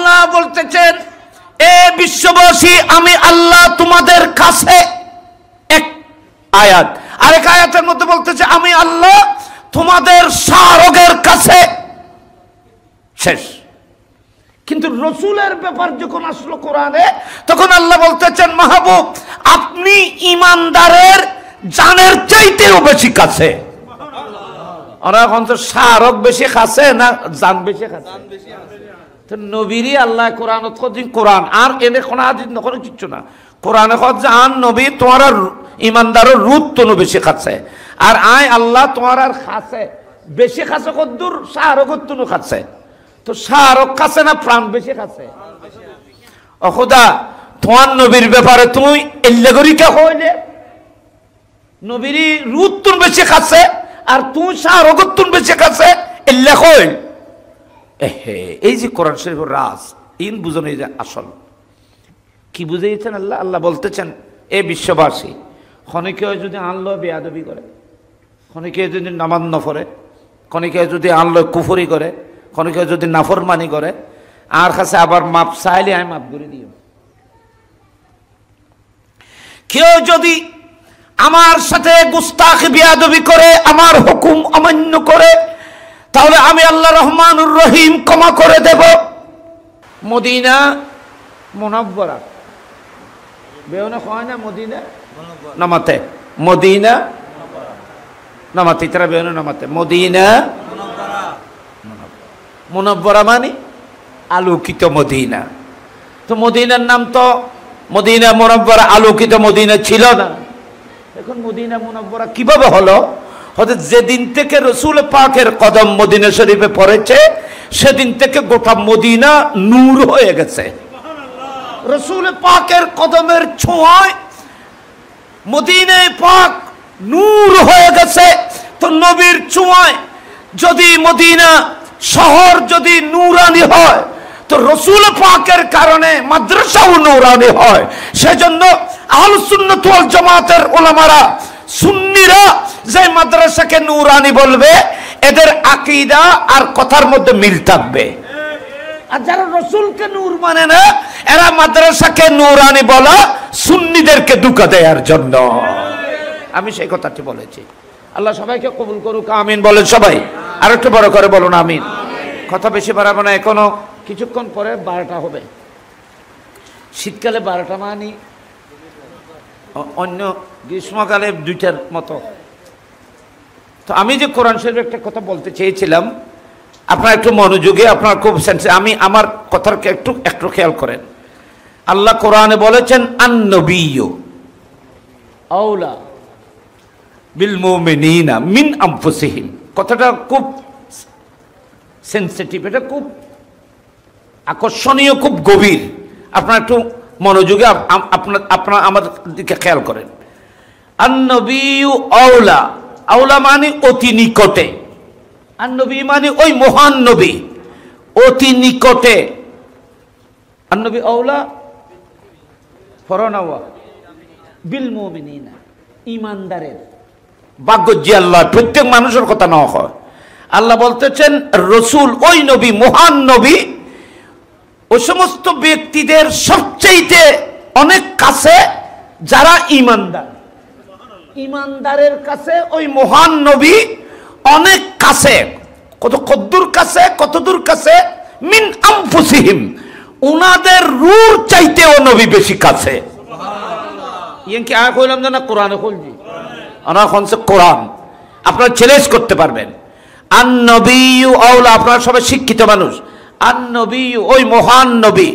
আল্লাহ বলতেছেন, এ বিশ্ববাসী, আমি আল্লাহ তোমাদের কাছে। এক আয়াত। আরেক আয়াতের মধ্যে বলতেছে, আমি আল্লাহ তোমাদের শাহরগের কাছে। শেষ। কিন্তু রসুলের ব্যাপার যখন আসলো কোরআনে, তখন আল্লাহ বলতেছেন, মাহবুব, আপনি ইমানদারের জানের চাইতেও বেশি কাছে। ওরা এখন তো শাহরগ বেশি কাছে না জান বেশি কাছে? তো নবীরই আল্লাহ কোরআন কোরআন আর এনে কোন হাদিস না, কোনো কিচ্ছু না। কোরআনে কত যে আন নবী তোমার ইমানদারের রুত তো বেশি কাছে, আর আয় আল্লাহ তোমার আর কাছে বেশি কাছে কদ্দুর শাহরগ তুনু কাছে। তো শাহরগ কাছে না প্রাণ বেশি কাছে? ও খোদা, তোমার নবীর ব্যাপারে তুমি এল্লাগরি কে কইলে? নবীরই রুত তুন বেশি কাছে আর তুই শাহরগ তুন বেশি কাছে, এল্লা কইল। এই যে কোরআন শরীফের রাজ ইন বুঝানো যে আসল কি বুঝাইছেন আল্লাহ। আল্লাহ বলতেছেন, এ বিশ্ববাসী, ক্ষণিকে যদি আনলো বেয়াদবি করে, ক্ষণিকে যদি নামাজ ন পড়ে, ক্ষণিকে যদি আনলো কুফরি করে, ক্ষণিকে যদি নাফরমানি করে, আর কাছে আবার মাপ চাইলে আমি মাপ করে দিও। কেউ যদি আমার সাথে গুস্তাখ বেয়াদবি করে, আমার হুকুম অমান্য করে, তাহলে আমি আল্লাহ রহমানুর রহিম ক্ষমা করে দেব। মদিনা মুনাব্বরা বেউনা হয় না, মদিনা নামাতে, মদিনা নামাতে, তারা বেউনা নামাতে, মদিনা মুনাব্বরা মানে আলোকিত মদিনা। তো মদিনার নাম তো মদিনা মুনাব্বরা, আলোকিত মদিনা ছিল না। এখন মদিনা মুনাব্বরা কিভাবে হলো? হয়তো যেদিন থেকে রসুল পাকের কদম মদিনা শরীফে পড়েছে, সেদিন থেকে গোটা মদিনা নূর হয়ে গেছে। রসুল পাকের কদমের ছোঁয়ায় মদিনায় পাক নূর হয়ে গেছে। তো নবীর ছোঁয়ায় যদি মদিনা শহর যদি নূরানি হয়, তো রসুল পাকের কারণে মাদ্রাসাও নূরানি হয়। সেজন্য আহলুস সুন্নাত ওয়াল জামাতের উলামারা, সুন্নিরা যে মাদ্রাসাকে নূরানি বলবে, এদের আকীদা আর কথার মধ্যে মিল থাকবে। আর যারা রসুলকে নূর মানে না, এরা মাদ্রাসাকে নূরানি বলা সুন্নিদেরকে ধোঁকা দেওয়ার জন্য। আমি সেই কথাটি বলেছি। আল্লাহ সবাইকে কবুল করুক, আমিন বলেন সবাই। আর একটু বড় করে বলুন আমিন। কথা বেশি বাড়াবো না, এখনো কিছুক্ষণ পরে 12টা হবে। শীতকালে 12টা মানি, অন্য গ্রীষ্মকালে 2টার মতো। তো আমি যে কোরআন শরীফের একটা কথা বলতে চেয়েছিলাম, আপনার একটু মনোযোগে, আপনার খুব সেন্সে, আমি আমার কথার একটু একটু খেয়াল করেন। আল্লাহ কোরআনে বলেছেন, আন-নবিয়্যু আওলা বিল মুমিনিনা মিন আনফুসিহিম। কথাটা খুব সেন্সিটিভ, এটা খুব আকর্ষণীয়, খুব গভীর। আপনার একটু মনোযোগে আপনার আমাদের দিকে খেয়াল করেন। আন-নবিয়্যু আওলা, আওলা মানে অতি নিকটে, আর নবী মানে ওই মহান নবী, অতি নিকটে। আর নবী আওলা ফরনাওয়া বিল মুমিনিনা, ইমানদারের। ভাগ্য যে আল্লাহ প্রত্যেক মানুষের কথা না হয়। আল্লাহ বলতেছেন, রসুল ওই নবী, মহান নবী, ওই সমস্ত ব্যক্তিদের সবচেয়ে অনেক কাছে যারা ইমানদার। ইমানদারের কাছে ওই মহান নবী অনেক কাছে। কতদূর কাছে? কতদূর কাছে? মিন আনফুসিহিম, উনাদের রূর চাইতেও নবী বেশি কাছে। ইয়ে কি আয়া কইলাম না কোরআনে কইছি? আমরা কোনছে কোরআন আপনারা চ্যালেঞ্জ করতে পারবেন। আন-নবিয়্যু আওলা, আপনারা সবাই শিক্ষিত মানুষ। আন-নবিয়্যু ওই মহান নবী,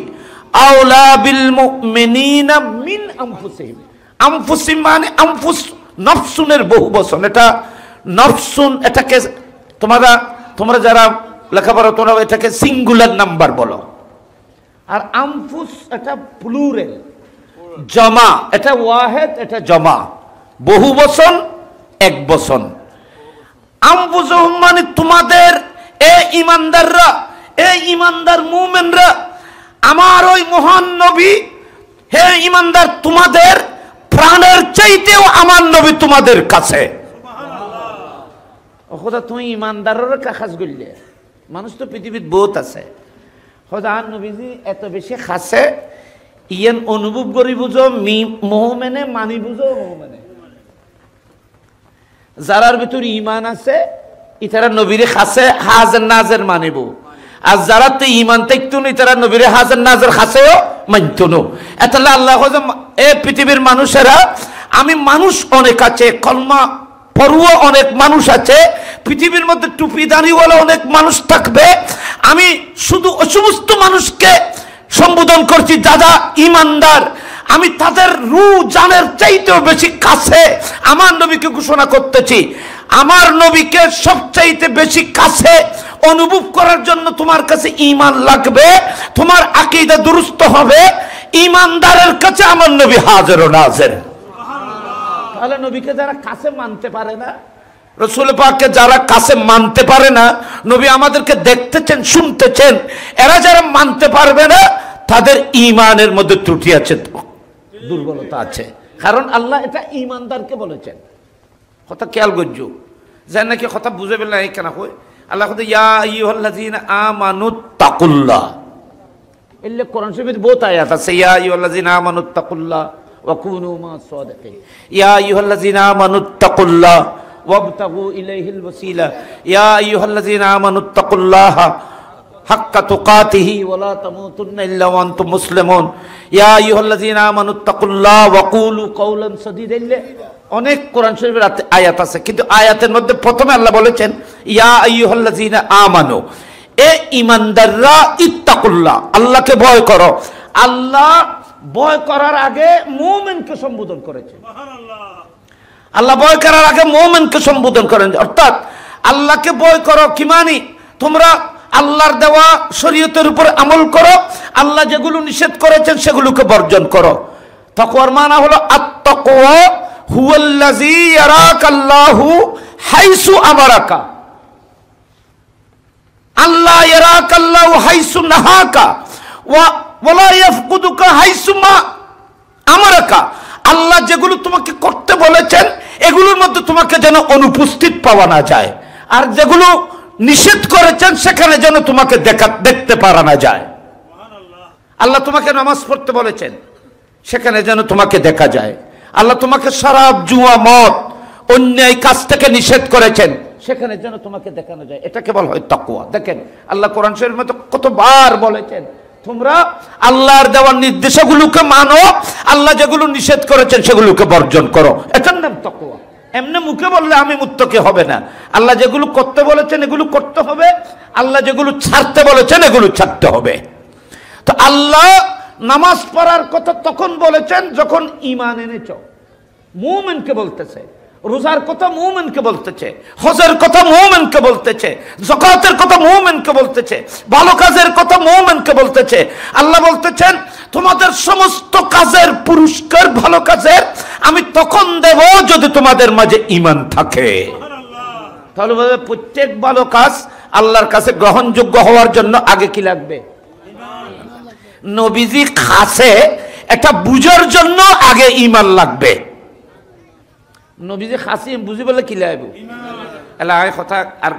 আওলা বিল মুমিনিনা মিন আনফুসিহিম। আনফুসিহিম মানে আনফুস, নফসুনের বহু বচন। এটা নফসুন, এটাকে তোমরা যারা লেখাপড়া তোমরা এটাকে সিঙ্গুলার নাম্বার বলো। আর আনফুস এটা প্লুরাল, জমা। এটা ওয়াহেদ, এটা জমা, বহু বচন, এক বচন। আনফুসুহুম মানে তোমাদের, এ ইমানদাররা, এ ইমানদার মুমিনরা, আমার ওই মহান নবী, হে ইমানদার, তোমাদের প্রাণের চাইতেও আমার নবী তোমাদের কাছে। খোদা, তুমি ইমানদারের কাজ করলে, মানুষ তো পৃথিবীর বহুত আছে। খোদার নবীজি এত বেশি খাসে ইয়ান অনুভব করি বুঝো মোহমেনে মানি বুঝো মোহমেনে যারার ভিতর ইমান আছে ইতারা নবীরে খাসে হাজার নাজের মানিব আর যারা তো ইমান থাকতো না ইতারা নবীরে হাজার নাজের খাসেও মানতো না এতালে আল্লাহ এ পৃথিবীর মানুষেরা আমি মানুষ অনেক আছে কলমা পড়ুয়া অনেক মানুষ আছে পৃথিবীর মধ্যে টুপি দাড়িওয়ালা অনেক মানুষ থাকবে আমি শুধু সমস্ত মানুষকে সম্বোধন করছি দাদা ইমানদার আমি তাদের রূহ জানের চাইতেও বেশি কাছে আমার নবীকে ঘোষণা করতেছি আমার নবীকে সবচাইতে বেশি কাছে অনুভব করার জন্য তোমার কাছে ঈমান লাগবে তোমার আকীদা দুরুস্ত হবে ঈমানদারের কাছে আমার নবী হাজির ও নাজির সুবহানাল্লাহ তাহলে নবীকে যারা কাছে মানতে পারে না রাসূল পাককে যারা কাছে মানতে পারে না নবী আমাদেরকে দেখতেছেন শুনতেছেন এরা যারা মানতে পারবে না তাদের ঈমানের মধ্যে ত্রুটি আছে দুর্বলতা আছে কারণ আল্লাহ এটা ঈমানদারকে বলেছেন কথা খেয়াল করছো জান নাকি কথা বুঝে পেলে না কেন কই আল্লাহ কয় ইয়া আইয়ুহাল্লাযীনা আমানুত্তাকুল্লাহ এলে কোরআন শরীফের বহুত আয়াত আছে ইয়া আইয়ুহাল্লাযীনা আমানুত্তাকুল্লাহ ওয়া কুনু মা'আস সাদিকিন ইয়া আইয়ুহাল্লাযীনা আমানুত্তাকুল্লাহ ওয়াবতাগু ইলাইহিল ওয়াসিলা ইয়া আইয়ুহাল্লাযীনা আমানুত্তাকুল্লাহ হাক্কা তুকাতিহি ওয়া লা তামুতুন্না ইল্লা ওয়া আনতুম মুসলিমুন ইয়া আইয়ুহাল্লাযীনা আমানুত্তাকুল্লাহ ওয়া কুলু কাওলান সাদীদা অনেক কোরআন শরীফের আয়াত আছে কিন্তু আয়াতের মধ্যে প্রথমে আল্লাহ বলেছেন ইয়া আইয়ুহাল্লাযীনা আমানু এ ঈমানদাররা ইত্তাকুল্লাহ আল্লাহকে ভয় করো আল্লাহ ভয় করার আগে মুমিনকে সম্বোধন করেছেন সুবহানাল্লাহ আল্লাহ ভয় করার আগে মুমিনকে সম্বোধন করেন অর্থাৎ আল্লাহকে ভয় করো কি মানে তোমরা আল্লাহর দেওয়া শরীয়তের উপর আমল করো আল্লাহ যেগুলো নিষেধ করেছেন সেগুলোকে বর্জন করো তাকওয়ার মানে হলো আত-তাকওয়া হুয়াল্লাযী ইয়ারাকাল্লাহু হাইসু আমারাকা আল্লাহ ইয়ারাকাল্লাহু হাইসু নাহাকা ওয়া লা ইয়াফকুদুকা হাইসু মা আমারাকা আল্লাহ যেগুলো তোমাকে করতে বলেছেন এগুলোর মধ্যে তোমাকে যেন অনুপস্থিত পাওয়া না যায় আর যেগুলো নিষেধ করেছেন সেখানে যেন তোমাকে দেখতে পারা না যায় সুবহানাল্লাহ আল্লাহ তোমাকে নামাজ পড়তে বলেছেন সেখানে যেন তোমাকে দেখা যায় আল্লাহ তোমাকে শরাব জুয়া মদ অন্যায় কাজ থেকে নিষেধ করেছেন সেখানে যেন তোমাকে দেখানো যায় এটাকে বলা হয় তাকওয়া দেখেন আল্লাহ কোরআন শরীফের মধ্যে কতবার বলেছেন তোমরা আল্লাহর দেওয়া নির্দেশগুলোকে মানো আল্লাহ যেগুলো নিষেধ করেছেন সেগুলোকে বর্জন করো এটার নাম তাকওয়া এমনি মুখে বললে আমি মুত্তাকি হবে না আল্লাহ যেগুলো করতে বলেছেন এগুলো করতে হবে আল্লাহ যেগুলো ছাড়তে বলেছেন এগুলো ছাড়তে হবে তো আল্লাহ নামাজ পড়ার কথা তখন বলেছেন যখন ঈমান এনেছো মুমিনকে বলতেছে রোজার কথা মুমিনকে বলতেছে হজের কথা মুমিনকে বলতেছে যাকাতের কথা মুমিনকে বলতেছে ভালো কাজের কথা মুমিনকে বলতেছে আল্লাহ বলতেছেন তোমাদের সমস্ত কাজের পুরস্কার ভালো কাজের আমি তখন দেব যদি তোমাদের মাঝে ঈমান থাকে সুবহানাল্লাহ তাহলে প্রত্যেক ভালো কাজ আল্লাহর কাছে গ্রহণযোগ্য হওয়ার জন্য আগে কি লাগবে ঈমান নবীজি খাসে এটা বুঝার জন্য আগে ঈমান লাগবে নবীজি খাসি বুঝি বলে কি লাগবে ঈমান এলা এই কথা আর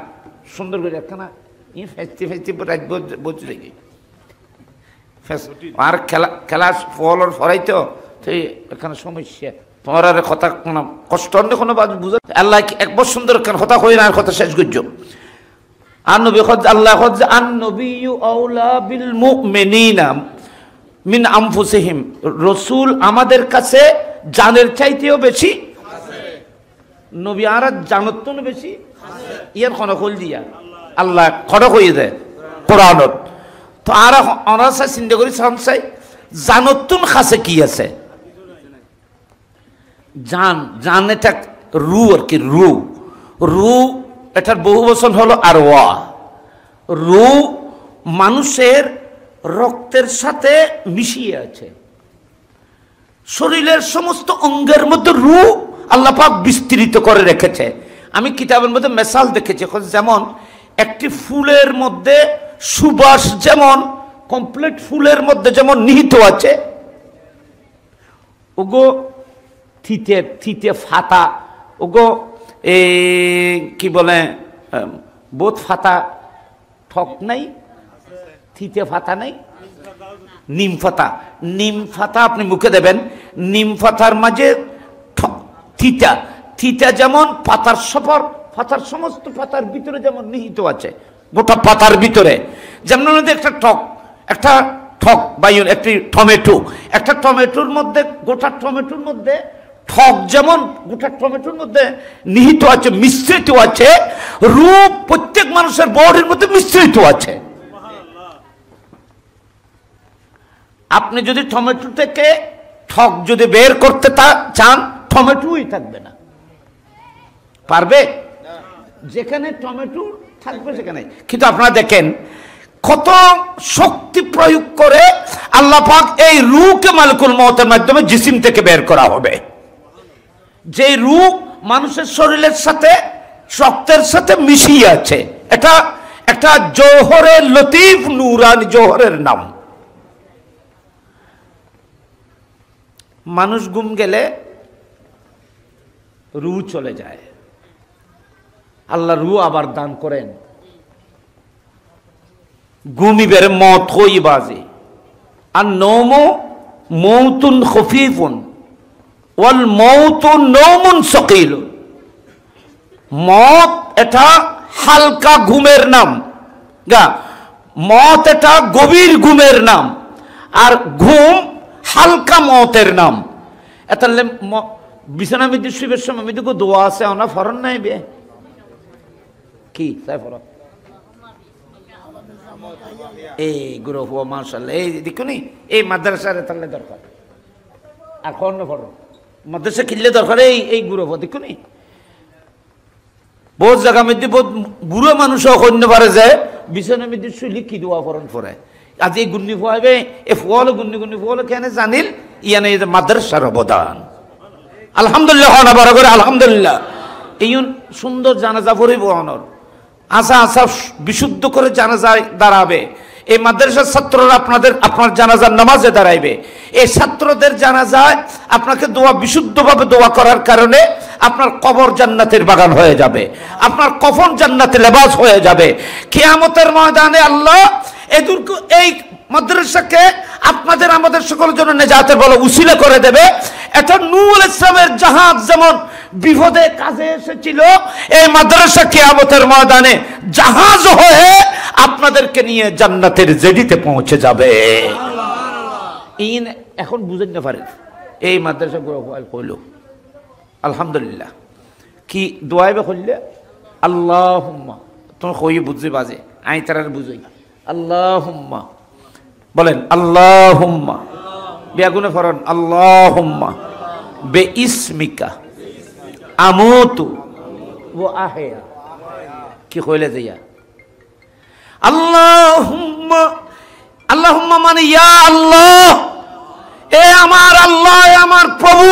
সুন্দর করে একখানা ই ফেস্টি রাত বুঝ লাগি আর খেলা ফলর ফরাইতো সেই এখানে সমস্যা তোমার আর কথা কষ্ট হলে কোনো বুঝা আল্লাহ একবার সুন্দর কথা কই না কথা শেষ করছ আর নবী আল্লাহ আন নবিয়্যু আউলা বিল মুমিনিনা মিন আনফুসিহিম রাসূল আমাদের কাছে জানের চাইতেও বেশি নবী আর জানত না বেশি ইয়ার কোন কল দিয়া আল্লাহ খড় কইয়ে দেয় কোরআনত তো আর অনাসা চিন্তা করি চাই জানতুন খাসে কি আছে জান এটা রু আর কি রু এটার বহু বচন হলো আরওয়া রু মানুষের রক্তের সাথে মিশিয়ে আছে শরীরের সমস্ত অঙ্গের মধ্যে রু আল্লাহ পাক বিস্তৃত করে রেখেছে আমি কিতাবের মধ্যে মিসাল দেখেছি যেমন একটি ফুলের মধ্যে সুবাস যেমন কমপ্লিট ফুলের মধ্যে যেমন নিহিত আছে ওগো থিতে ফাতা ওগো কি বলে বোধ ফাতা ঠক নাই থিতে ফাতা নেই, নিম ফাতা। নিম ফাতা আপনি মুখে দেবেন, নিম ফাতার মাঝে থিতা, থিতা যেমন পাতার সফর, পাতার সমস্ত পাতার ভিতরে যেমন নিহিত আছে, গোটা পাতার ভিতরে যেমন একটা ঠক বা একটি টমেটো, একটা টমেটোর মধ্যে, গোটা টমেটোর মধ্যে ঠক যেমন গোটা টমেটোর মধ্যে নিহিত আছে, মিশ্রিত আছে, রূপ প্রত্যেক মানুষের বডির মধ্যে মিশ্রিত আছে। আপনি যদি টমেটো থেকে ঠক যদি বের করতে চান, টমেটোই থাকবে না, পারবে? যেখানে টমেটো থাকবে সেখানে। কিন্তু আপনারা দেখেন কত শক্তি প্রয়োগ করে আল্লাহ পাক এই রূহকে মালিকুল মউতের মাধ্যমে জিসিম থেকে বের করা হবে। যে রূহ মানুষের শরীরের সাথে, রক্তের সাথে মিশিয়ে আছে, এটা একটা জওহরে লতিফ নূরানি জওহরের নাম। মানুষ গুম গেলে রূহ চলে যায়, আল্লাহ রূহ আবার দান করেন। ঘুমিবের মত হই বাজে, আর নৌমো মৌতুন খফিফুন ওয়াল মৌতু নৌমুন সকিল। মত এটা হালকা ঘুমের নাম, মত এটা গভীর ঘুমের নাম, আর ঘুম হালকা মতের নাম। এটা বিছানা মধ্যে শুইবার সময় আমি দেখো দোয়া আছে, ওনা ফরন নাই বে কি তাই ফরন এই গুরু হুয়া মাশাআল্লাহ। এই দেখুনি এই মাদ্রাসার তাহলে দরকার, আর কোন ফরন মাদ্রাসা কিনলে দরকার এই গুরু হুয়া দেখুনি। বহুত জায়গা মধ্যে বহুত বুড়ো মানুষও কন্য পারে যায় বিছানা মধ্যে শুইলে কি দোয়া ফরন ফরে। আজ এই গুন্নি ফুয়াবে এ ফুয়ালো গুন্নি গুন্নি ফুয়ালো কেন জানিল, ইয়ানে মাদ্রাসার অবদান। আলহামদুলিল্লাহ না বড় করে আলহামদুলিল্লাহ। এই সুন্দর জানাজা পড়িব অনর আশা আশা বিশুদ্ধ করে জানাজায় দাঁড়াবে। এই মাদ্রাসার ছাত্ররা আপনার জানাজার নামাজে দাঁড়াইবে। এই ছাত্রদের জানাজায় আপনাকে দোয়া বিশুদ্ধভাবে দোয়া করার কারণে আপনার কবর জান্নাতের বাগান হয়ে যাবে, আপনার কফন জান্নাতে লেবাস হয়ে যাবে। কিয়ামতের ময়দানে আল্লাহ এই মাদ্রাসাকে আপনাদের আমাদের সকলের জন্য নেজাতের বলে উসিলা করে দেবে। এটা নূহ আলাইহিস সালামের জাহাজ যেমন বিপদে কাজে এসেছিল, এই মাদ্রাসা কিয়ামতের ময়দানে জাহাজ হয়ে আপনাদেরকে নিয়ে জান্নাতের জেডিতে পৌঁছে যাবে। এখন বুঝেন না পারেন এই মাদ্রাসা কইল আলহামদুলিল্লাহ কি দোয়াইবে করলে আল্লাহুম্মা, তোমার কই বুঝে বাজে আই তারার বুঝই আল্লাহুম্মা বলেন, আল্লাহুম্মা বেগুনে ফরন আল্লাহুম্মা বে ইসমিকা আমুতু ও আহয়া। কি কইলে যাইয়া আল্লাহুম্মা, আল্লাহুম্মা মানে ইয়া আল্লাহ, এ আমার আল্লাহ, আমার প্রভু,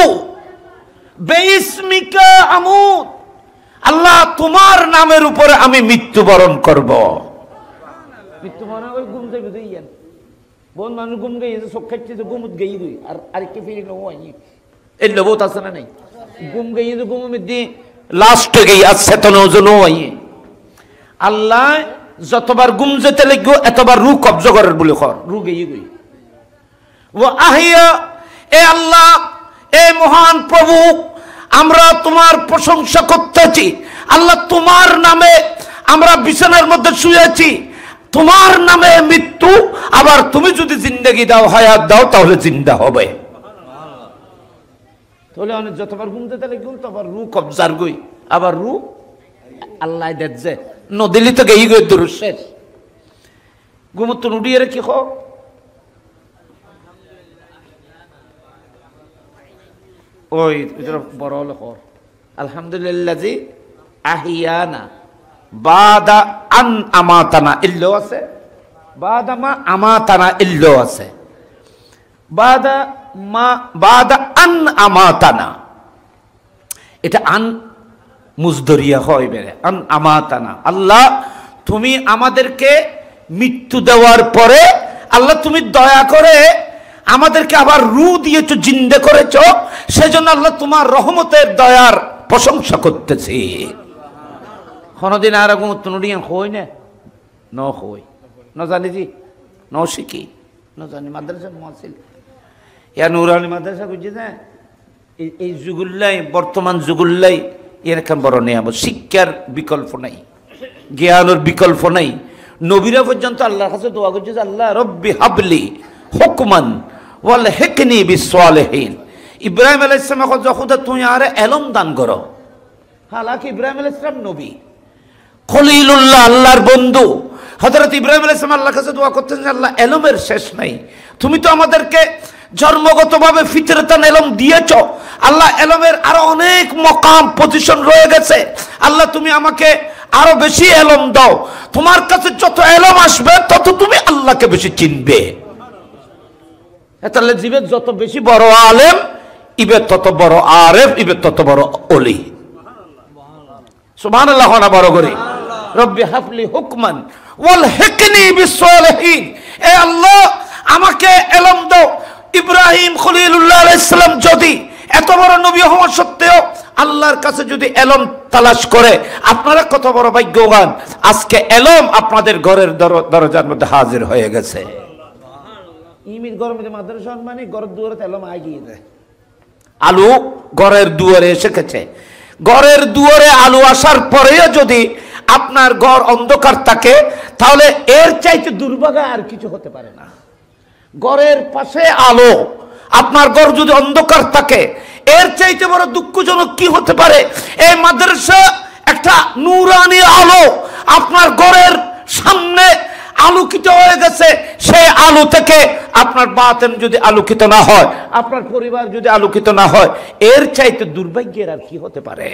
বে ইসমিকা আমুত, আল্লাহ তোমার নামের উপরে আমি মৃত্যুবরণ করব। মৃত্যু মানে ওই ঘুম যাইবে দিয়েন বোন মানুষ ঘুম গেয়ে চোখ খাচ্ছে যে ঘুমুত গেয়ে দুই আর আরেককে ফিরে এই লোভত আছে না নাই ঘুম গেয়ে যে ঘুম দিয়ে লাস্ট গেই আছে তো নজনও আল্লাহ যতবার ঘুম যেতে লাগবে এতবার রু কব্জ করার বলে খর রু গেয়ে গই ও আহিয়া। এ আল্লাহ, এ মহান প্রভু, আমরা তোমার প্রশংসা করতেছি। আল্লাহ তোমার নামে আমরা বিছানার মধ্যে শুয়েছি, তোমার নামে মৃত্যু, আবার তুমি যদি জিন্দেগি দাও, হায়াত দাও, তাহলে জিন্দা হবে। তাহলে অনেক যতবার ঘুমতে তাহলে গুল তবার রু কবজার গই, আবার রু আল্লাহ দেখছে নদিলি তো গেই গই দূর শেষ ঘুমত উড়িয়ে রেখে খো ওই বড় হলো খর আলহামদুলিল্লাহ জি আহিয়ানা বাদা আন আমাতানা ইল্লো আছে, বাদা মা আমাতানা ইল্লো আছে, বাদা আন আমাতানা, এটা আন মুজদরিয়া হয় বেড়ে আন আমাতানা। আল্লাহ তুমি আমাদেরকে মৃত্যু দেওয়ার পরে আল্লাহ তুমি দয়া করে আমাদেরকে আবার রু দিয়েছো, জিন্দে করেছো, সেজন্য আল্লাহ তোমার রহমতের দয়ার প্রশংসা করতেছি। কোনদিন আর হই না ন হই ন জানি জি নৌশিকি ন জানি মাদ্রাসা মহাসিল ইয়া নুরানি মাদ্রাসা বুঝি না এই যুগুল্লাই বর্তমান যুগুল্লাই এরকম বড় নিয়ামত শিক্ষার বিকল্প নাই জ্ঞানের বিকল্প নাই নবীরা পর্যন্ত আল্লাহর কাছে দোয়া করছে যে আল্লাহ রব্বি হাবলি হুকমান ওয়াল হিকনি বিসসালিহিন ইব্রাহিম আলাইহিস সালাম যখন তুমি আরে ইলম দান করো হালাকি ইব্রাহিম আলাইহিস সালাম নবী খলিলুল্লাহ আল্লাহর বন্ধু হযরত ইব্রাহিম আলাইহিস সালাম আল্লাহর কাছে দোয়া করতেন যে আল্লাহ ইলমের শেষ নাই তুমি তো আমাদেরকে জন্মগতভাবে ফিতরাতান ইলম দিয়েছো আল্লাহ ইলমের আরো অনেক মকাম পজিশন রয়ে গেছে আল্লাহ তুমি আমাকে আরো বেশি ইলম দাও তোমার কাছে যত ইলম আসবে তত তুমি আল্লাহকে বেশি চিনবে তাহলে জীবের যত বেশি বড় আলেম ইবে তত বড় আরেফ ইবে তত বড় ওলি সুবহানাল্লাহ না বড় করে রব্বি হাবলি হুকমান ওয়াল হিকনি বিসসালিহিন এ আল্লাহ আমাকে ইলম দাও ইব্রাহিম খলিলুল্লাহ আলাইহিস সালাম যদি এত বড় নবী হওয়া সত্ত্বেও আল্লাহর কাছে যদি ইলম তালাশ করে আপনারা কত বড় ভাগ্যবান আজকে ইলম আপনাদের ঘরের দরজার মধ্যে হাজির হয়ে গেছে ইমির ঘরের মধ্যে মাদ্রাসা মানে ঘরের দুয়ারে ইলম আগিয়ে দেয় আলু ঘরের দুয়ারে এসে গেছে ঘরের দুয়ারে আলু আসার পরেও যদি আপনার ঘর অন্ধকার থাকে তাহলে এর চাইতে দুর্ভাগা আর কিছু হতে পারে না ঘরের পাশে আলো আপনার ঘর যদি অন্ধকার থাকে এর চাইতে বড় দুঃখজনক কি হতে পারে এই মাদ্রাসা একটা নূরানি আলো আপনার ঘরের সামনে আলোকিত হয়ে গেছে সেই আলো থেকে আপনার বাতেন যদি আলোকিত না হয় আপনার পরিবার যদি আলোকিত না হয় এর চাইতে দুর্ভাগ্যের আর কি হতে পারে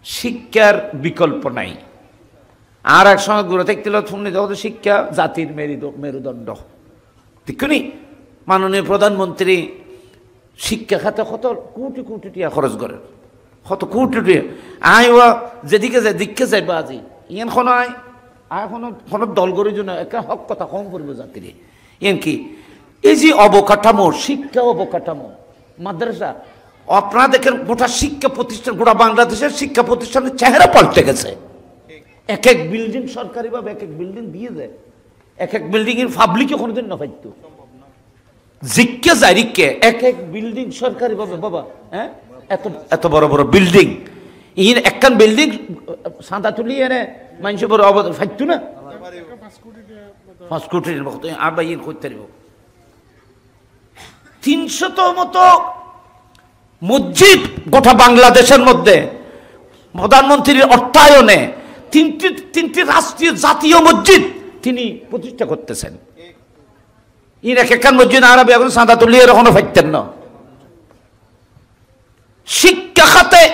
শিক্ষার বিকল্প নাই আর এক সময় ঘুরে থাকছিল শুনে যাও শিক্ষা জাতির মেরুদণ্ড ঠিক নি মাননীয় প্রধানমন্ত্রী শিক্ষা খাতে কত কোটি কোটি টাকা খরচ করেন কত কোটি টাকা আয় ও যেদিকে যায় দিককে যাইবা আজি ইয়ান কোনো আয় আর কোনো দল গড়ির জন্য একটা হক কথা কম করব জাতির ইয়ান কি এই যে অবকাঠামো শিক্ষা অবকাঠামো মাদ্রাসা আপনারা দেখেন গোটা শিক্ষা প্রতিষ্ঠান গোটা বাংলাদেশের শিক্ষা প্রতিষ্ঠানের চেহারা পাল্টে গেছে এক এক বিল্ডিং সরকারিভাবে এক এক বিল্ডিং দিয়ে দেয় এক এক বিল্ডিং এর পাবলিকে কোনোদিন না পাইতো জিজ্ঞে জারিকে এক এক বিল্ডিং সরকারি ভাবে বাবা হ্যাঁ এত এত বড় বড় বিল্ডিং ইন একখান বিল্ডিং সাদা তুলি এনে মানুষ বড় অবদান ফাইতো না 5 কোটির মতো আর ভাই করতে পারব 300 মতো মসজিদ গোটা বাংলাদেশের মধ্যে প্রধানমন্ত্রীর অর্থায়নে তিনটি রাষ্ট্রীয় জাতীয় মসজিদ তিনি প্রতিষ্ঠা করতেছেন ইন একখান মসজিদ আরবে এখন সাদা তুলিয়ে এখনো ফাইতেন না শিক্ষা খাতে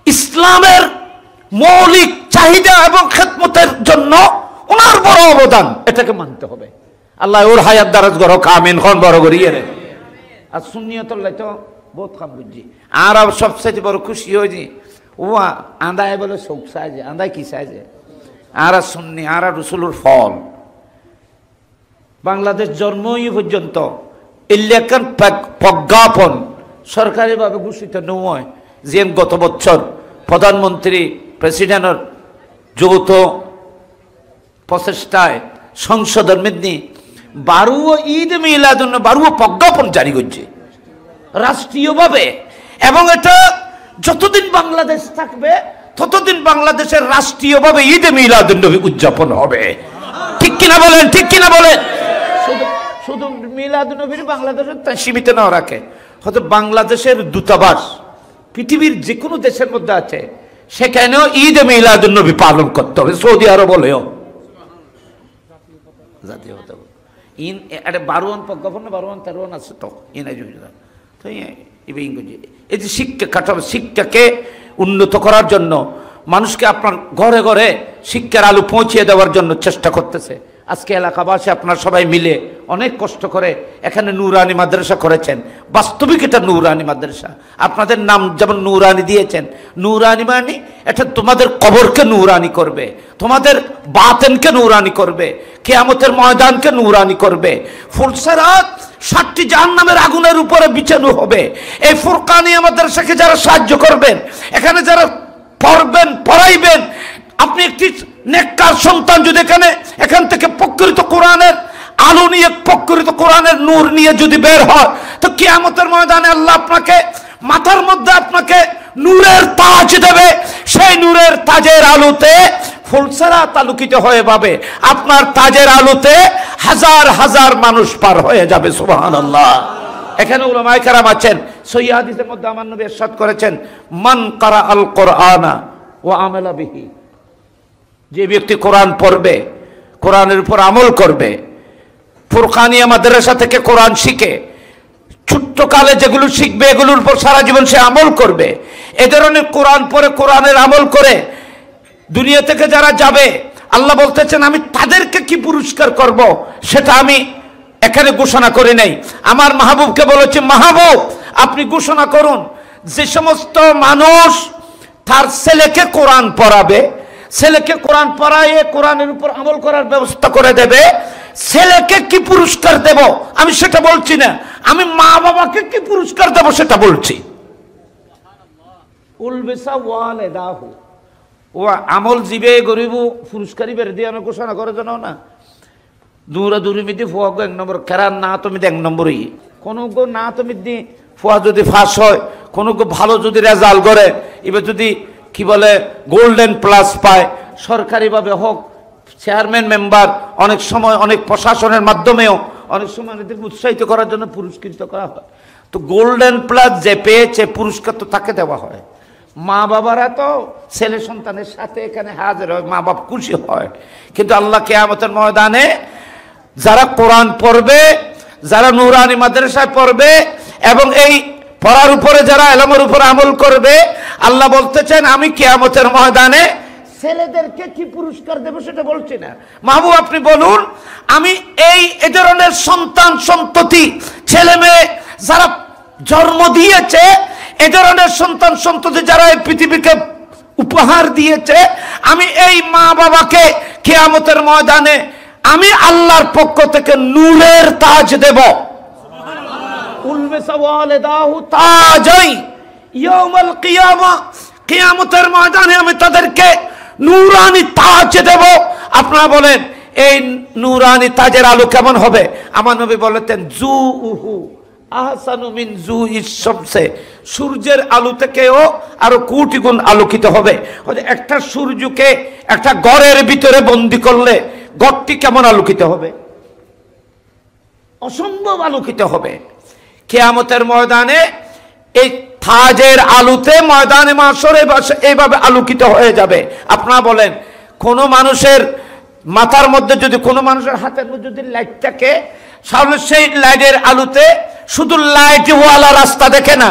ইসলামের মৌলিক চাহিদা এবং খেদমতের জন্য ওনার বড় অবদান এটাকে মানতে হবে আল্লাহ ওর হায়াত দারাজ গড় কামিন খন বড় করিয়ে রে আর সুন্নিয়তুল্লাহ তো বহুত কাম বুঝছি আর সবচেয়ে বড় খুশি হয়েছি ও আন্দায় বলে শোক সাজে আন্দায় কি সাজে আর সুন্নি আর রসুলুর ফল বাংলাদেশ জন্মই পর্যন্ত ইলেকশন প্রজ্ঞাপন সরকারিভাবে ঘোষিত নয় যে গত বছর প্রধানমন্ত্রী প্রেসিডেন্টের যৌথ প্রচেষ্টায় সংসদের মধ্যে 12 ঈদ মিলাদুন 12 প্রজ্ঞাপন জারি করছে রাষ্ট্রীয়ভাবে এবং এটা যতদিন বাংলাদেশ থাকবে ততদিন বাংলাদেশের রাষ্ট্রীয়ভাবে ঈদ মিলাদুন নবী উদযাপন হবে ঠিক কিনা বলেন ঠিক কিনা বলেন শুধু মিলাদুন নবীর বাংলাদেশের সীমিত না রাখে হয়তো বাংলাদেশের দূতাবাস পৃথিবীর যে কোনো দেশের মধ্যে আছে সেখানেও ঈদ মিলাদুন নবী পালন করতে হবে সৌদি আরব বলেও জাতীয় হতে হবে ইন এটা 12 প্রজ্ঞাপন 12 13 আছে তো ইনাই তো এই যে শিক্ষা কাঠামো শিক্ষাকে উন্নত করার জন্য মানুষকে আপনার ঘরে ঘরে শিক্ষার আলো পৌঁছিয়ে দেওয়ার জন্য চেষ্টা করতেছে আজকে এলাকাবাসী আপনারা সবাই মিলে অনেক কষ্ট করে এখানে নূরানি মাদ্রাসা করেছেন বাস্তবিক এটা নূরানি মাদ্রাসা আপনাদের নাম যেমন নূরানি দিয়েছেন নূরানি মানে এটা তোমাদের কবরকে নূরানি করবে তোমাদের বাতেনকে নূরানি করবে কিয়ামতের ময়দানকে নূরানি করবে ফুলসেরাত 7টি জাহান্নামের আগুনের উপরে বিছানো হবে এই ফুরকানিয়া মাদ্রাসাকে যারা সাহায্য করবেন এখানে যারা পড়বেন পড়াইবেন আপনি একটি নেককার সন্তান যদি এখান থেকে প্রকৃত কোরআনের আলো নিয়ে, প্রকৃত কোরআনের নূর নিয়ে যদি বের হয়, তো কিয়ামতের ময়দানে আল্লাহ আপনাকে মাথার মধ্যে আপনাকে নূরের তাজ দেবে। সেই নূরের তাজের আলোতে ফুলসেরাত আলোকিত হয়ে পাবে। আপনার তাজের আলোতে হাজার হাজার মানুষ পার হয়ে যাবে। সুবহানাল্লাহ। এখানে উলামায়ে কেরাম আছেন, সহিহ হাদিসের মধ্যে আমার নবী ইরশাদ করেছেন, মান কারা আল কোরআনা ওয়া আমালা বিহি, যে ব্যক্তি কোরআন পড়বে, কোরআনের উপর আমল করবে, ফুরকানিয়া মাদ্রাসা থেকে কোরআন শিখে ছোট্টকালে যেগুলো শিখবে এগুলোর উপর সারা জীবন সে আমল করবে, এ ধরনের কোরআন পড়ে কোরআনের আমল করে দুনিয়া থেকে যারা যাবে, আল্লাহ বলতেছেন আমি তাদেরকে কি পুরস্কার করব সেটা আমি এখানে ঘোষণা করে নেই। আমার মাহবুবকে বলেছে, মাহবুব আপনি ঘোষণা করুন, যে সমস্ত মানুষ তার ছেলেকে কোরআন পড়াবে, ছেলেকে কোরআন পড়ায় কোরআনের উপর আমল করার ব্যবস্থা করে দেবে, ছেলেকে কি পুরস্কার দেব আমি সেটা বলছি না, আমি মা বাবাকে কি পুরস্কার দেব সেটা বলছি। উলবিসা ওয়ালিদাহু, ও আমল জিবে গরিব পুরস্কারই বের দিয়ে ঘোষণা করে জানো না। দূরা দূরি মিদি ফুয়া এক নম্বর, কেরান না তুমি এক নম্বরই, কোনো গো না তুমি দি ফুয়া যদি ফাঁস হয়, কোনো গো ভালো যদি রেজাল্ট করে, এবার যদি কি বলে গোল্ডেন প্লাস পায়, সরকারিভাবে হোক, চেয়ারম্যান মেম্বার, অনেক সময় অনেক প্রশাসনের মাধ্যমেও অনেক সময় এদেরকে উৎসাহিত করার জন্য পুরস্কৃত করা হয়। তো গোল্ডেন প্লাস যে পেয়েছে পুরস্কার তো তাকে দেওয়া হয়। মা বাবারা তো ছেলে সন্তানের সাথে এখানে হাজির হয়, মা বাপ খুশি হয়। কিন্তু আল্লাহ কিয়ামতের ময়দানে যারা কোরআন পড়বে, যারা নুরানি মাদ্রাসায় পড়বে এবং এই পড়ার উপরে যারা ইলমের উপর আমল করবে, আল্লাহ বলতেছেন আমি কিয়ামতের ময়দানে ছেলেদেরকে কি পুরস্কার দেব সেটা বলছি না। মাহবুব আপনি বলুন, আমি এই ধরনের সন্তান সন্ততি ছেলে মেয়ে যারা জন্ম দিয়েছে, এ ধরনের সন্তান সন্ততি যারা এই পৃথিবীকে উপহার দিয়েছে, আমি এই মা বাবাকে কিয়ামতের ময়দানে আমি আল্লাহর পক্ষ থেকে নূরের তাজ দেব। উলবিসা ওয়ালিদাহু তাজাই ইয়াউমাল কিয়ামা, কিয়ামতের ময়দানে আমি তাদেরকে নূরানি তাজ দেব। আপনারা বলেন এই নূরানি তাজের আলো কেমন হবে? আমার নবী বলেছেন জুউহু আহসানু মিন জুইস শামসে, সূর্যের আলো থেকেও আরো কোটি গুণ আলোকিত হবে। একটা সূর্যকে একটা ঘরের ভিতরে বন্দি করলে ঘরটি কেমন আলোকিত হবে? অসম্ভব আলোকিত হবে। কিয়ামতের ময়দানে এই তাজের আলোতে ময়দানে মাশরে এইভাবে আলোকিত হয়ে যাবে। আপনারা বলেন কোন মানুষের মাথার মধ্যে যদি, কোনো মানুষের হাতের মধ্যে যদি লাইট থাকে, তাহলে সেই লাইটের আলোতে শুধু লাইটওয়ালা রাস্তা দেখে না,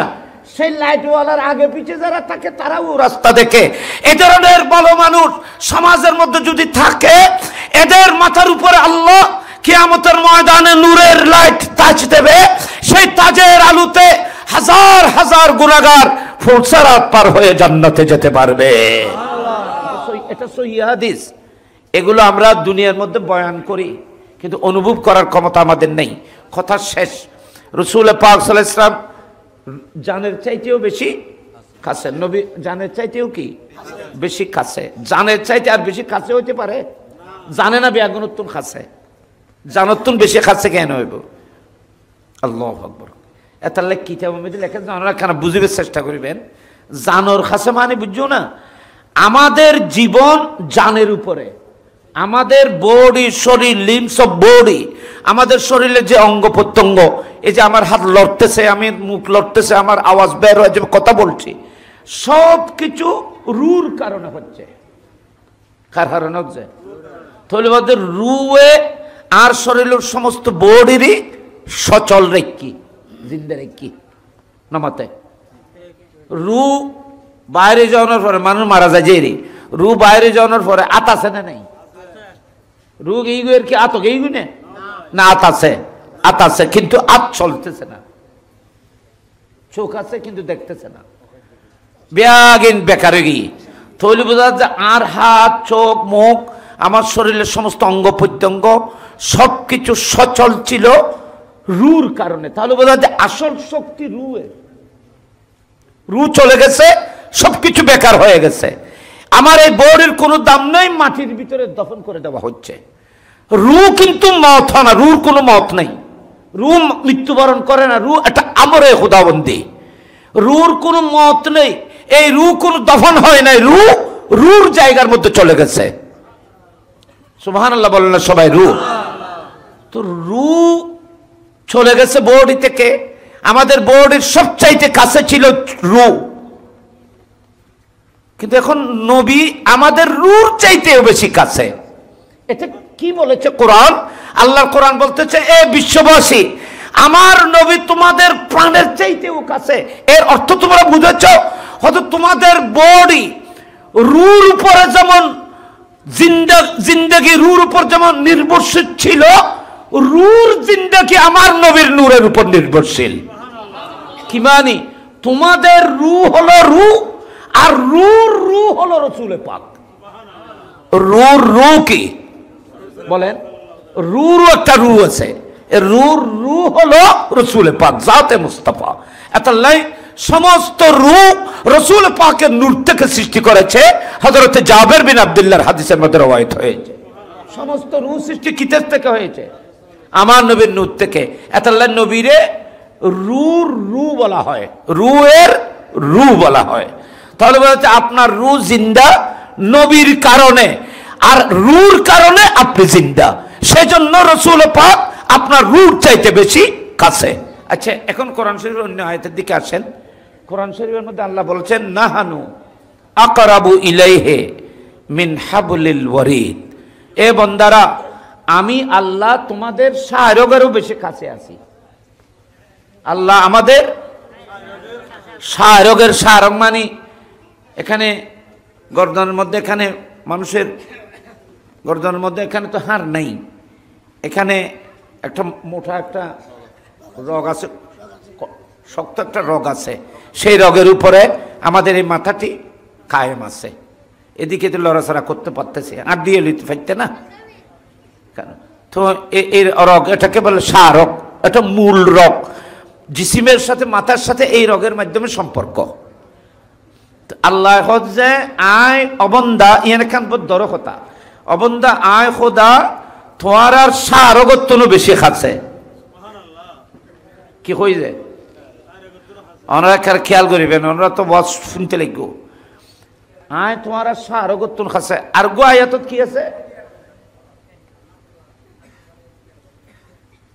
সেই লাইটওয়ালার আগে পিছে যারা থাকে তারাও রাস্তা দেখে। এ ধরনের বড় মানুষ সমাজের মধ্যে যদি থাকে, এদের মাথার উপরে আল্লাহ কিয়ামতের ময়দানে নূরের লাইট তাজ দেবে। সেই তাজের আলোতে হাজার হাজার গুনাহগার ফুলসেরাত পার হয়ে জান্নাতে যেতে পারবে। এটা সহিহ হাদিস। এগুলো আমরা দুনিয়ার মধ্যে বয়ান করি, কিন্তু অনুভব করার ক্ষমতা আমাদের নেই। কথা শেষ। রাসূল পাক সাল্লাল্লাহু আলাইহি ওয়াসাল্লাম জানের চাইতেও বেশি কাছে, নবী জানের চাইতেও কি বেশি কাছে। জানের চাইতে আর বেশি কাছে হইতে পারে? জানে না বেগুনত্তুন কাছে, জানত্তুন বেশি কাছে কেন হইব? আল্লাহু আকবার। এতালে কিতাবের মধ্যে লেখা, আপনারা কেন বুঝিবার চেষ্টা করিবেন। জানোর কাছে মানে বুঝছো না, আমাদের জীবন জানের উপরে, আমাদের বডি, শরীর, লিম্স অফ বডি, আমাদের শরীরের যে অঙ্গ প্রত্যঙ্গ, এই যে আমার হাত লড়তেছে, আমি মুখ লড়তেছে, আমার আওয়াজ বের হয়ে যাবে, কথা বলছি, সব কিছু রুর কারণে হচ্ছে। কার কারণে হচ্ছে? তাহলে আমাদের রুয়ে আর শরীরের সমস্ত বডিরই সচল রেখি, জিন্দা রেখি নমাতে। রু বাইরে যাওয়ানোর পরে মানুষ মারা যায়, যে রু বাইরে যাওয়ানোর পরে আত আছে না নাই? রু গেইগুয়ের কি আত গেইগু না? আত আছে, আত আছে, কিন্তু আত চলতেছে না। চোখ আছে কিন্তু দেখতেছে না, ব্যাগিন বেকার গিয়ে। তাহলে বোঝা যায় আর হাত, চোখ, মুখ, আমার শরীরের সমস্ত অঙ্গ প্রত্যঙ্গ সবকিছু সচল ছিল রুর কারণে। তাহলে বোঝা যায় আসল শক্তি রুয়ের। রু চলে গেছে, সবকিছু বেকার হয়ে গেছে। আমার এই বডির কোনো দাম নেই, মাটির ভিতরে দফন করে দেওয়া হচ্ছে। রু কিন্তু মত হয় না, রুর কোনো মত নেই, রু মৃত্যুবরণ করে না, রু একটা আমরে খোদাবন্দি, রুর কোনো মত নেই, এই রু কোনো দফন হয় নাই, রুর জায়গার মধ্যে চলে গেছে। সুবহানাল্লাহ বলেন না সবাই? রু তো রু চলে গেছে বডি থেকে। আমাদের বডির সবচাইতে কাছে ছিল রু, কিন্তু এখন নবী আমাদের রুর চাইতেও বেশি কাছে। এটা কি বলেছে কোরআন? আল্লাহর কোরআন বলতেছে, এ বিশ্ববাসী, আমার নবী তোমাদের প্রাণের চাইতেও কাছে। এর অর্থ তোমরা বুঝেছো? হয়তো তোমাদের বডি রুর উপরে যেমন জিন্দেগি রুর উপর যেমন নির্ভরশীল ছিল, রুর জিন্দেগি আমার নবীর নূরের উপর নির্ভরশীল। কি মানি? তোমাদের রু হলো রু, আর রু হলো রসুল পাক। রু কি বলেন? রুর একটা রু আছে, রু হলো রসুল পাক, জাতে মুস্তাফা। এতাল্লাই সমস্ত রু রসুল পাকের নূর থেকে সৃষ্টি করেছে। হযরত জাবের বিন আব্দুল্লাহর হাদিসের মধ্যে রওয়ায়াত হয়েছে, সমস্ত রু সৃষ্টি কিসের থেকে হয়েছে? আমার নবীর নূর থেকে। এতাল্লাই নবীরে রু বলা হয়, রু বলা হয়। তাহলে বলতে আপনার রু জিন্দা নবীর কারণে, আর রুর কারণে আপনি জিন্দা। সেজন্য রসুল পাক আপনার রুর চাইতে বেশি কাছে। আচ্ছা, এখন কোরআন শরীফের অন্য আয়াতের দিকে আসেন। কোরআন শরীফের মধ্যে আল্লাহ বলেছেন, নাহানু আকরাবু ইলাইহি মিন হাবলিল ওয়ারিদ। এ বান্দারা, আমি আল্লাহ তোমাদের শাহরগেরও বেশি কাছে আছি। আল্লাহ আমাদের শাহরগের, শাহরগ মানে এখানে গর্দনের মধ্যে, এখানে মানুষের গর্দনের মধ্যে এখানে তো হাড় নেই, এখানে একটা মোটা একটা রগ আছে, শক্ত একটা রগ আছে, সেই রগের উপরে আমাদের এই মাথাটি কায়েম আছে। এদিকে তো লড়াচড়া করতে পারতেছে, আর দিয়ে লিতে পারতে না কেন? তো এই রগ, এটাকে বলে শাহরগ, এটা মূল রগ, জিসিমের সাথে মাথার সাথে এই রগের মাধ্যমে সম্পর্ক। আল্লাহ হচ্ছে আয় অবন্দা, ইয়ান খান দর কথা অবন্দা আয় খোদা তোমার আর শাহরগত্তনও বেশি খাচ্ছে। কি হয়ে যায়? ওনারা খেয়াল করিবেন, ওনারা তো বস শুনতে লাগবো। আয় তোমার আর শাহরগত্তন খাচ্ছে। আর গো আয়াত কি আছে?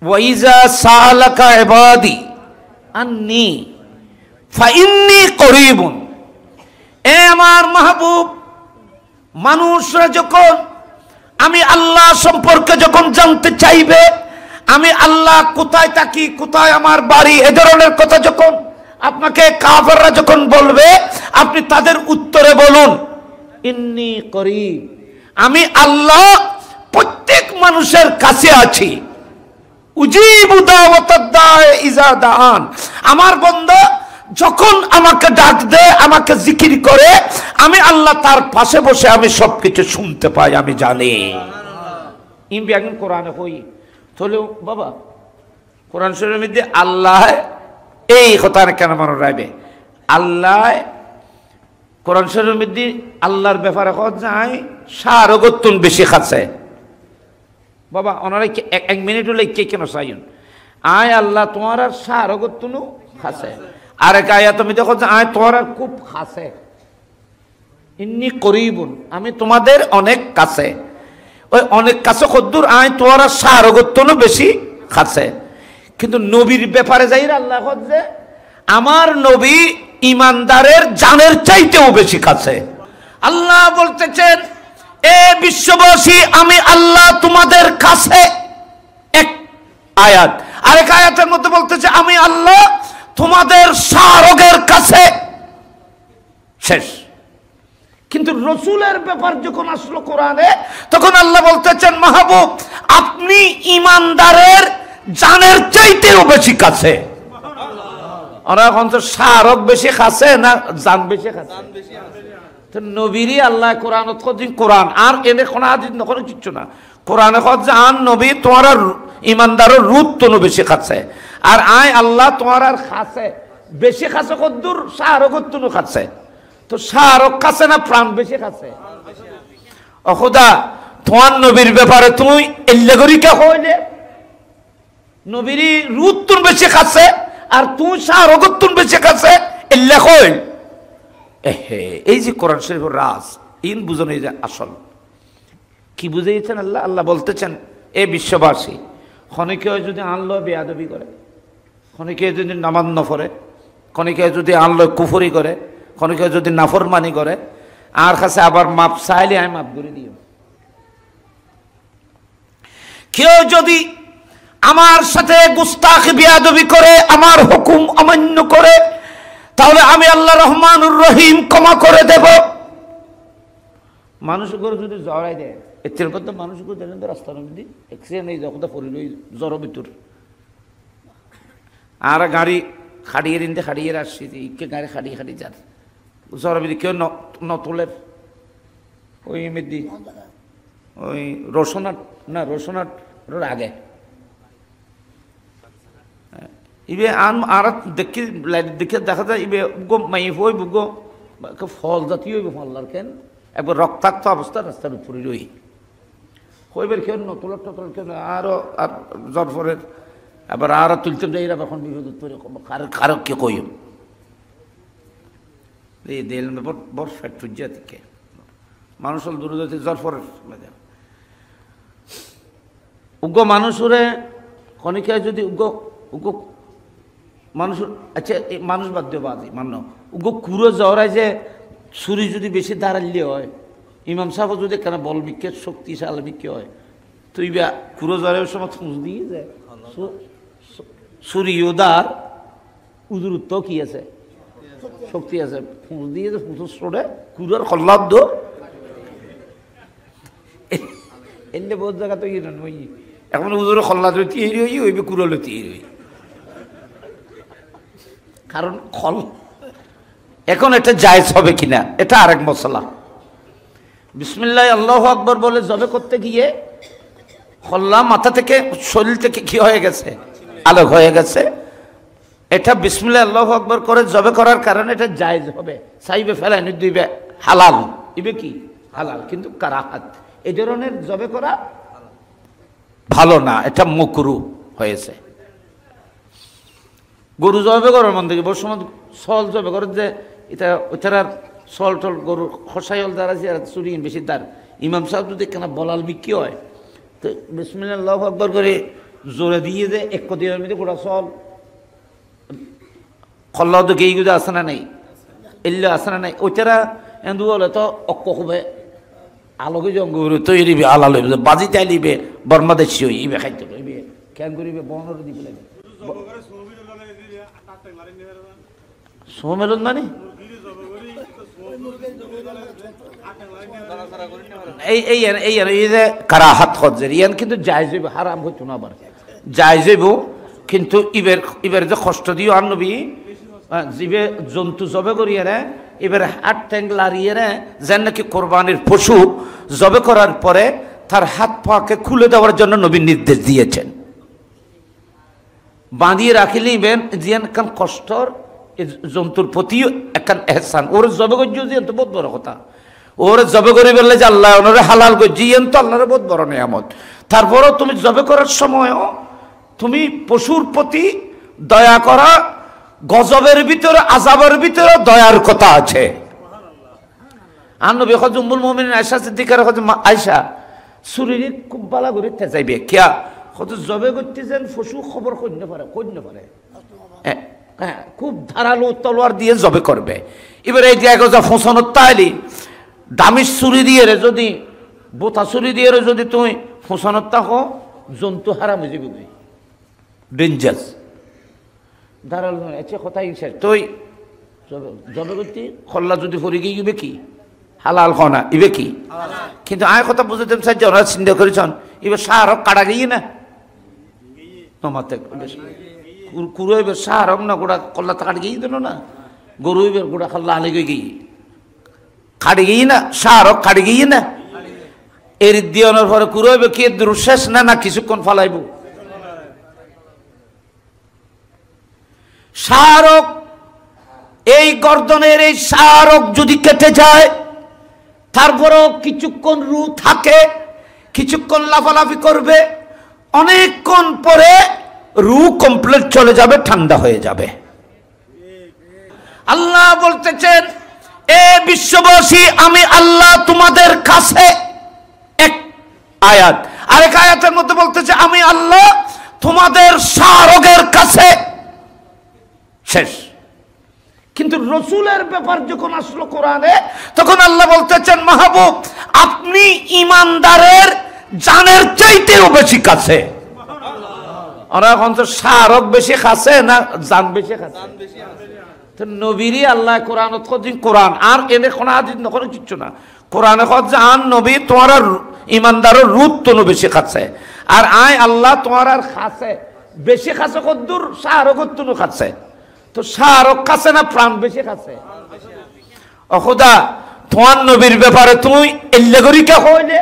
ওয়াইজা সালাকা ইবাদি আন্নি ফাইন্নি করিবুন। এ আমার মাহবুব, মানুষরা যখন আমি আল্লাহ সম্পর্কে যখন জানতে চাইবে, আমি আল্লাহ কোথায় থাকি, কোথায় আমার বাড়ি, এ ধরনের কথা যখন আপনাকে কাফেররা যখন বলবে, আপনি তাদের উত্তরে বলুন, ইন্নী করিব, আমি আল্লাহ প্রত্যেক মানুষের কাছে আছি। উজিবু দাওয়াতাদ দাঈ ইযা দাআন। আমার বান্দা যখন আমাকে ডাক দেয়, আমাকে জিকির করে, আমি আল্লাহ তার পাশে বসে আমি সবকিছু শুনতে পাই, আমি জানি। ইমবি এখন কোরআনে হই তাহলে বাবা, কোরআন শরীফের মধ্যে আল্লাহ এই কথা কেন মনে রাখবে? আল্লাহ কোরআন শরীফের মধ্যে আল্লাহর ব্যাপারে কথা যায়, শাহরগত্তন বেশি খাচ্ছে। বাবা ওনারা এক মিনিট হলে কে কেন চাইন? আয় আল্লাহ তোমার আর শাহরগত্তনও খাচ্ছে। আর এক আয়াত আমি দেখো, আয় তোমার আর খুব খাসে, ইন্নী করিবুন, আমি তোমাদের অনেক কাছে। ওই অনেক কাছে কদ্দুর, আয় তোমার আর শাহরগত্তনও বেশি খাচ্ছে। কিন্তু নবীর ব্যাপারে যাই আল্লাহ যে আমার নবী ইমানদারের জানের চাইতেও বেশি কাছে। আল্লাহ বলতেছেন, এ বিশ্ববাসী, আমি আল্লাহ তোমাদের কাছে। এক আয়াত। আরেক আয়াতের মধ্যে বলতেছে, আমি আল্লাহ তোমাদের শাহরগের কাছে। শেষ। কিন্তু রসুলের ব্যাপার যখন আসলো কোরআনে, তখন আল্লাহ বলতেছেন, মাহবুব আপনি ইমানদারের জানের চাইতেও বেশি কাছে। ওরা এখন তো শাহরগ বেশি কাছে না জান বেশি কাছে? তো নবীরই আল্লাহ কোরআন কোরআন আর এনে কোনো হাদিস না, কোনো কিচ্ছু না। কোরআনে কথা আন নবী তোমার ইমানদারের রুত তনু বেশি খাচ্ছে। আর আয় আল্লাহ তোমার আর খাচ্ছে বেশি খাচ্ছে, কদ্দুর শাহরগত্তনু খাচ্ছে। তো শাহরুখ খাচ্ছে না প্রাণ বেশি খাচ্ছে? ও খোদা, তোমার নবীর ব্যাপারে তুমি এল্লেগরিকা হইলে নবীর রুদ তুন বেশি খাচ্ছে আর তুই শাহরুখ তুন বেশি খাচ্ছে এল্লে হইল। এই যে কোরআন শরীফের রাজ ইন বুঝানো যে আসল কি বুঝাইছেন আল্লাহ? আল্লাহ বলতেছেন এ বিশ্ববাসী, ক্ষণিকে যদি আনলো বেয়াদবি করে, ক্ষণিকে যদি নামাজ ন পড়ে, ক্ষণিকে যদি আনলো কুফরি করে, ক্ষণিকে যদি নাফরমানি করে, আর কাছে আবার মাপ চাইলে আমি মাপ করে দিও। কেউ যদি আমার সাথে গুস্তাখি বেয়াদবি করে, আমার হুকুম অমান্য করে, তাহলে আমি আল্লাহ রহমানুর রহিম ক্ষমা করে দেব। মানুষ করে যদি জড়াই দেয় এর কথা, মানুষ করে দেখেন তো রাস্তার মধ্যে অ্যাক্সিডেন্ট এই যখন পড়িল জ্বর ভিতর, আর গাড়ি খাড়িয়ে নিতে খাড়িয়ে আসছি, ইকে গাড়ি খাড়িয়ে খাড়িয়ে যান জ্বর ভিতরে কেউ নতুলের ওই মেদি ওই রসনাট না রসনাট আগে ইবে আন আর দেখি দেখে দেখা যায় ইবে গো মাই হই বুগো ফল জাতীয় ফল্লার কেন একবার রক্তাক্ত অবস্থা রাস্তার উপরে রই হইবার কেন নতুলার টতুলার কেন আরো আর জরফরের আবার আর তুলতে যাই এখন বিপদ কারো কে কইম এই দেল বড় ফ্যাট ফুজিয়া থেকে মানুষ দূরে যাচ্ছে জরফরের উগ্র মানুষরে ক্ষণিকে যদি উগ্র মানুষ, আচ্ছা মানুষ বাদ দিয়ে বাদি মান্য উগ্র কুড়ো জহরায় যে ছুরি যদি বেশি দাঁড়ালে হয়, ইমাম সাহেব যদি কেন বল বিক্ষে শক্তিশালী বিক্ষে হয়, তো ইবা কুড়ো জহরের সময় খুঁজ দিয়ে যায় ছুরি ওদার উদূরত্ব কি আছে, শক্তি আছে, খুঁজ দিয়ে যে ফুটো সরে কুড়োর খল্লাদ দো এনে বহুত জায়গা তো ইয়ে ওই এখন উদূর খল্লাদ তৈরি হই ওইবে কুড়োলে তৈরি হই, কারণ খল এখন এটা জায়েজ হবে কিনা এটা আরেক মশলা। বিসমিল্লাহ আল্লাহু আকবার বলে জবে করতে গিয়ে খল্লা মাথা থেকে শরীর থেকে কি হয়ে গেছে, আলোক হয়ে গেছে, এটা বিসমিল্লাহ আল্লাহু আকবার করে জবে করার কারণে এটা জায়েজ হবে। সাইবে ফেলাই দিবে হালাল, ইবে কি হালাল, কিন্তু কারাহাত এই ধরনের জবে করা ভালো না, এটা মুকরু হয়েছে। গরু জবে করার মন থেকে বড় সময় সল জবে করে যে এটা ওইটার সল টল গরু খসাইল দ্বার আছে আর চুরি বেশি দ্বার, ইমাম সাহেব যদি কেন বলাল বিক্রি হয় তো বিসমিল্লাহ আল্লাহু আকবার করে জোরে দিয়ে যে এক দিনের মধ্যে গোটা সল খল্লাও তো গেই গুজে আসে না নাই, এলে আসে না নাই, ওইটারা এন্দু হলে তো অক্ক হবে আলোকে জঙ্গল তৈরি আলা লইবে বাজি চাইলিবে বর্মাদেশি হইবে খাইতে লইবে কেন করিবে বনর দিবে লাগে সোমেলন মানে এই যে কারাহাত হজ্জের ইয়ান কিন্তু জায়েজ হইব, হারাম হইতো না, আবার জায়েজ হইব, কিন্তু ইবের যে কষ্ট দিও আর নবী জিবে জন্তু জবে করিয়ে রে এবার হাত ট্যাং লাড়িয়ে রে যেন নাকি কোরবানির পশু জবে করার পরে তার হাত পাকে খুলে দেওয়ার জন্য নবী নির্দেশ দিয়েছেন। বাঁধিয়ে রাখিলেন জিয়ান কান কষ্টর জন্তুর প্রতি একখান এহসান, ওর জবে গজ্জ জিয়ান তো বহুত বড় কথা, ওর জবে করে বললে যে আল্লাহ ওনারে হালাল গজ্জিয়ান তো আল্লাহর বহুত বড় নিয়ামত। তারপরও তুমি জবে করার সময়ও তুমি পশুর প্রতি দয়া করা, গজবের ভিতরে আযাবের ভিতরে দয়ার কথা আছে। আর নবী হযরত উম্মুল মুমিনিন আয়েশা সিদ্দিকার আয়েশা শরীরে খুব বালা করে তেজাইবে কিয়া হযরত জবে করতেছেন পশু খবর কইতে পারে হ্যাঁ খুব ধারালো তলোয়ার দিয়ে জবে করবে। এবার এই যে একজা ফোঁসানোর তাইলি দামি ছুরি দিয়ে যদি বোতা ছুরি দিয়ে যদি তুমি ফোঁসানোর থাকো জন্তু হারাম হয়ে যাবে, ডেঞ্জার ধারালো এসে কথাই শেষ। তুই জবে করতে খল্লা যদি ফরি গিয়ে ইবে কি হালাল খনা ইবে কি, কিন্তু আয় কথা বুঝতে চাই যে ওরা চিন্তা করেছেন এবার সাহারক কাটা গিয়ে না তোমাতে কুড়ো এবার সাহারক না গোড়া কল্লা কাট গিয়ে দিল না, গরু এবার গোড়া খল্লা আলে গিয়ে কাটে গিয়ে না, সাহারক কাটে গিয়ে না, এর দিয়নের পরে কুড়ো এবার কি দূর শেষ না না কিছুক্ষণ ফালাইব। সাহারক এই গর্দনের এই শাহরগ যদি কেটে যায়, তারপরও কিছুক্ষণ রু থাকে, কিছুক্ষণ লাফালাফি করবে, অনেকক্ষণ পরে রু কমপ্লিট চলে যাবে, ঠান্ডা হয়ে যাবে। আল্লাহ বলতেছেন, এ বিশ্ববাসী, আমি আল্লাহ তোমাদের কাছে, এক আয়াত। আরেক আয়াতের মধ্যে বলতেছে, আমি আল্লাহ তোমাদের শাহরগের কাছে। শেষ। কিন্তু রসুলের ব্যাপার যখন আসলো কোরআনে, তখন আল্লাহ বলতেছেন, মাহবুব, আপনি ইমানদারের জানের চাইতেও বেশি কাছে। ওরা এখন তো শাহরগ বেশি কাছে না জান বেশি কাছে? তো নবীরই আল্লাহ কোরআন কোরআন আর এনে কোনো হাদিস না, কোনো কিচ্ছু না। কোরআনে যে আন নবী তোমার ইমানদারের রূপ তো বেশি কাছে, আর আয় আল্লাহ তোমার আর কাছে বেশি কাছে কদ্দুর শাহরগ তুনু কাছে। তো শাহরগ কাছে না প্রাণ বেশি কাছে? ও খোদা, তোমার নবীর ব্যাপারে তুমি এল্লেগরিকা হইলে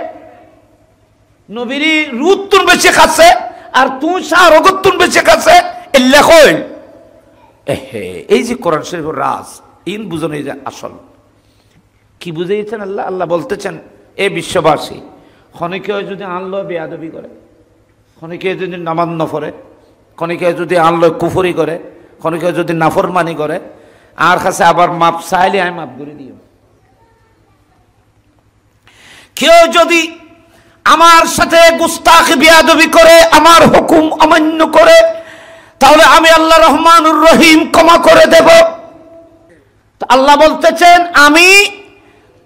নবীরই রূপ তুন বেশি কাছে, আর তুমি শাহরগ তুন বেশি কাছে, এল্লে হইল। এই যে কোরআন শরীফের রাজ ইন বুঝানো, এই যে আসল কি বুঝাইছেন আল্লাহ। আল্লাহ বলতেছেন, এ বিশ্ববাসী, ক্ষণিকে যদি আনলো বেয়াদবি করে, ক্ষণিকে যদি নামাজ ন পড়ে, ক্ষণিকে যদি আনলো কুফরি করে, ক্ষণিকে যদি নাফরমানি করে, আর কাছে আবার মাপ চাইলে আমি মাপ করে দিও। কেউ যদি আমার সাথে গুস্তাখ বেয়াদবি করে, আমার হুকুম অমান্য করে, তাহলে আমি আল্লাহ রহমানুর রহিম ক্ষমা করে দেব। আল্লাহ বলতেছেন, আমি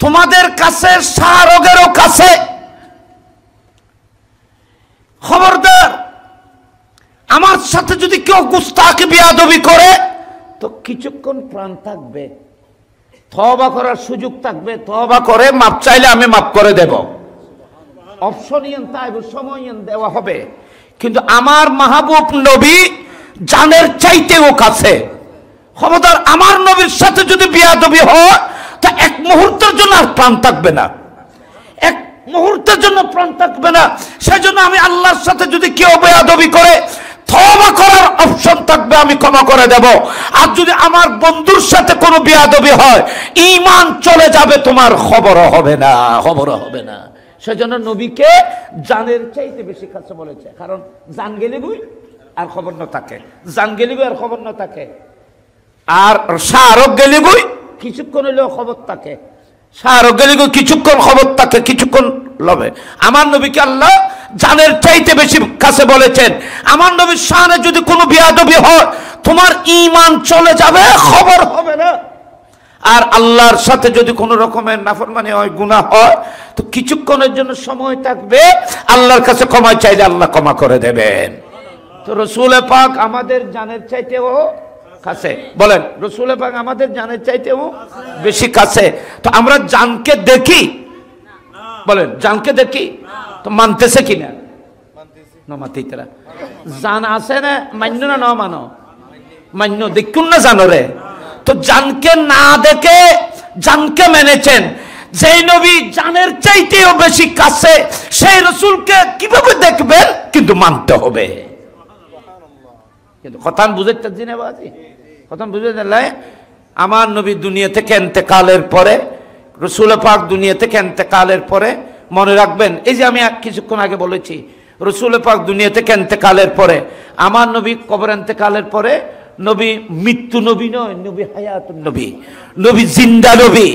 তোমাদের কাছে শাহরগেরও কাছে। খবরদার, আমার সাথে যদি কেউ গুস্তাখি বেয়াদবি করে, তো কিছুক্ষণ প্রাণ থাকবে, তওবা করার সুযোগ থাকবে, তওবা করে মাপ চাইলে আমি মাপ করে দেব। অপশন তাই সময় দেওয়া হবে। কিন্তু আমার মাহবুব নবী জানের চাইতেও কাছে। খবরদার, আমার নবীর সাথে যদি বেয়াদবি হয়, তা এক মুহূর্তের জন্য আর প্রাণ থাকবে না, এক মুহূর্তের জন্য প্রাণ থাকবে না। সেজন্য আমি আল্লাহর সাথে যদি কেউ বেয়াদবি করে, তওবা করার অপশন থাকবে, আমি ক্ষমা করে দেব। আর যদি আমার বন্ধুর সাথে কোনো বেয়াদবি হয়, ঈমান চলে যাবে, তোমার খবরও হবে না, খবরও হবে না। সেজন্য নবীকে জানের চাইতে বেশি কাছে বলেছে, কারণ জান গেলে বই আর খবর না থাকে, জান গেলে বই আর খবর না থাকে, আর শাহরগ গেলে বই কিছুক্ষণ হলেও খবর থাকে, শাহরগ গেলে কিছুক্ষণ খবর থাকে, কিছুক্ষণ লবে। আমার নবীকে আল্লাহ জানের চাইতে বেশি কাছে বলেছেন। আমার নবীর শানে যদি কোনো বেয়াদবি হয়, তোমার ঈমান চলে যাবে, খবর হবে না। আর আল্লাহর সাথে যদি কোনো রকমের নাফরমানি হয়, গুনাহ হয়, তো কিছুক্ষণের জন্য সময় থাকবে, আল্লাহর কাছে ক্ষমা চাইলে আল্লাহ ক্ষমা করে দেবেন। তো রসুল পাক আমাদের জানের চাইতেও কাছে। বলেন, রসুল পাক আমাদের জানের চাইতেও বেশি কাছে। তো আমরা জানকে দেখি, বলেন জানকে দেখি, তো মানতেছে কিনা? না মানতেই তারা জান আছে না, মান্য না না মানো, মান্য দেখুন না জানো রে। তো জানকে না দেখে জানকে মেনেছেন। যেই নবী জানের চাইতেও বেশি কাছে, সেই রসুলকে কিভাবে দেখবেন? কিন্তু মানতে হবে। কিন্তু কথা বুঝাইতে দিনে বাজি, কথা বুঝে দিলে আমার নবী দুনিয়া থেকে ইন্তেকালের পরে, রসুল পাক দুনিয়া থেকে ইন্তেকালের পরে, মনে রাখবেন, এই যে আমি কিছুক্ষণ আগে বলেছি, রসুল পাক দুনিয়া থেকে ইন্তেকালের পরে, আমার নবী কবর ইন্তেকালের পরে, নবী মৃত্যু নবী নয়, নবী হায়াতুন নবী, নবী জিন্দা নবী।